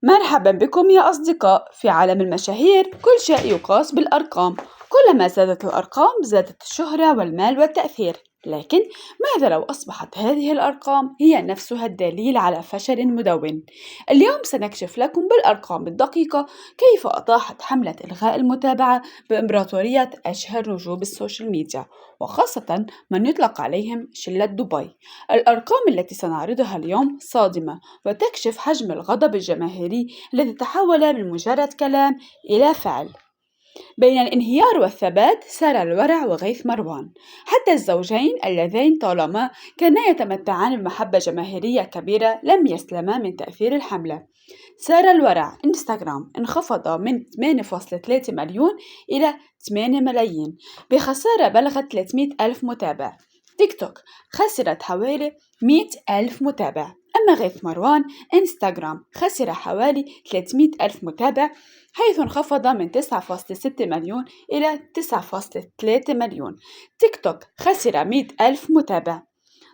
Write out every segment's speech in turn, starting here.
مرحبا بكم يا أصدقاء. في عالم المشاهير كل شيء يقاس بالأرقام. كلما زادت الأرقام زادت الشهرة والمال والتأثير. لكن ماذا لو أصبحت هذه الأرقام هي نفسها الدليل على فشل مدون؟ اليوم سنكشف لكم بالأرقام الدقيقة كيف أطاحت حملة إلغاء المتابعة بإمبراطورية أشهر نجوم السوشيال ميديا، وخاصة من يطلق عليهم شلة دبي. الأرقام التي سنعرضها اليوم صادمة، وتكشف حجم الغضب الجماهيري الذي تحول من مجرد كلام إلى فعل. بين الانهيار والثبات سار الورع وغيث مروان، حتى الزوجين اللذين طالما كانا يتمتعان بمحبة جماهيرية كبيرة لم يسلما من تأثير الحملة. سار الورع إنستغرام انخفض من 8.3 مليون إلى 8 ملايين بخسارة بلغت 300 ألف متابع. تيك توك خسرت حوالي 100 ألف متابع. أما غيث مروان إنستغرام خسر حوالي 300 ألف متابع، حيث انخفض من 9.6 مليون إلى 9.3 مليون. تيك توك خسر 100 ألف متابع.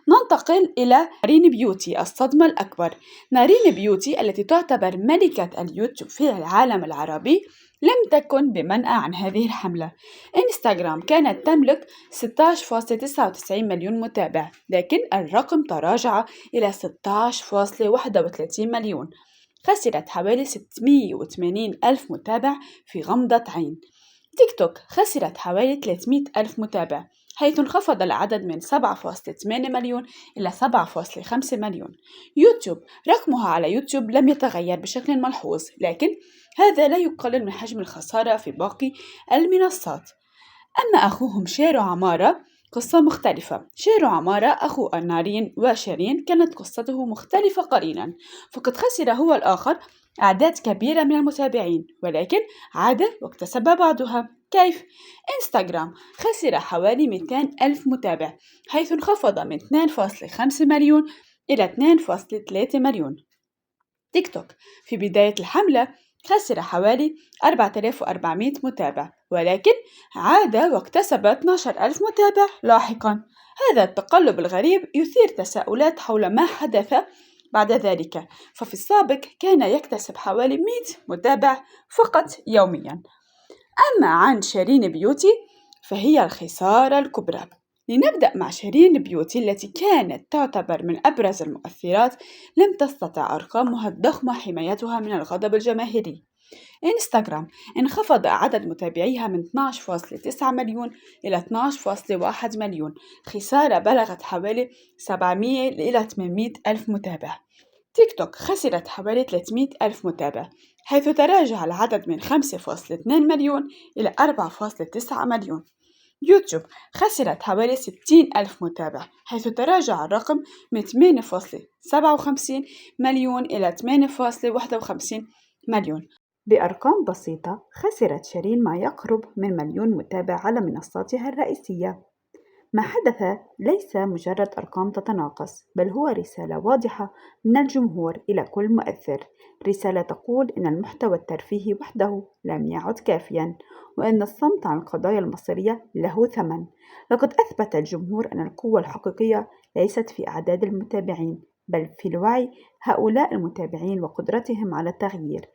ننتقل إلى نارين بيوتي، الصدمة الأكبر. نارين بيوتي التي تعتبر ملكة اليوتيوب في العالم العربي لم تكن بمنأى عن هذه الحملة. إنستغرام كانت تملك 16.99 مليون متابع، لكن الرقم تراجع إلى 16.31 مليون. خسرت حوالي 680 ألف متابع في غمضة عين. تيك توك خسرت حوالي 300 ألف متابع، حيث انخفض العدد من 7.8 مليون إلى 7.5 مليون. يوتيوب رقمها على يوتيوب لم يتغير بشكل ملحوظ، لكن هذا لا يقلل من حجم الخسارة في باقي المنصات. أما أخوهم شيرو عمارة قصة مختلفة. شيرو عمارة أخو نارين وشيرين كانت قصته مختلفة قليلا، فقد خسر هو الآخر أعداد كبيرة من المتابعين، ولكن عاد واكتسب بعضها. كيف؟ إنستغرام خسر حوالي 200 ألف متابع، حيث انخفض من 2.5 مليون إلى 2.3 مليون. تيك توك في بداية الحملة خسر حوالي 4400 متابع، ولكن عاد واكتسب 12 ألف متابع لاحقا. هذا التقلب الغريب يثير تساؤلات حول ما حدث بعد ذلك، ففي السابق كان يكتسب حوالي 100 متابع فقط يوميا. أما عن شيرين بيوتي فهي الخسارة الكبرى. لنبدأ مع شيرين بيوتي التي كانت تعتبر من أبرز المؤثرات، لم تستطع أرقامها الضخمة حمايتها من الغضب الجماهيري. إنستغرام انخفض عدد متابعيها من 12.9 مليون إلى 12.1 مليون، خسارة بلغت حوالي 700 إلى 800 ألف متابع. تيك توك خسرت حوالي 300 ألف متابع، حيث تراجع العدد من 5.2 مليون إلى 4.9 مليون. يوتيوب خسرت حوالي 60 ألف متابع، حيث تراجع الرقم من 8.57 مليون إلى 8.51 مليون. بأرقام بسيطة خسرت شيرين ما يقرب من مليون متابع على منصاتها الرئيسية. ما حدث ليس مجرد أرقام تتناقص، بل هو رسالة واضحة من الجمهور إلى كل مؤثر، رسالة تقول إن المحتوى الترفيهي وحده لم يعد كافياً، وإن الصمت عن القضايا المصيرية له ثمن. لقد أثبت الجمهور أن القوة الحقيقية ليست في أعداد المتابعين، بل في الوعي هؤلاء المتابعين وقدرتهم على التغيير.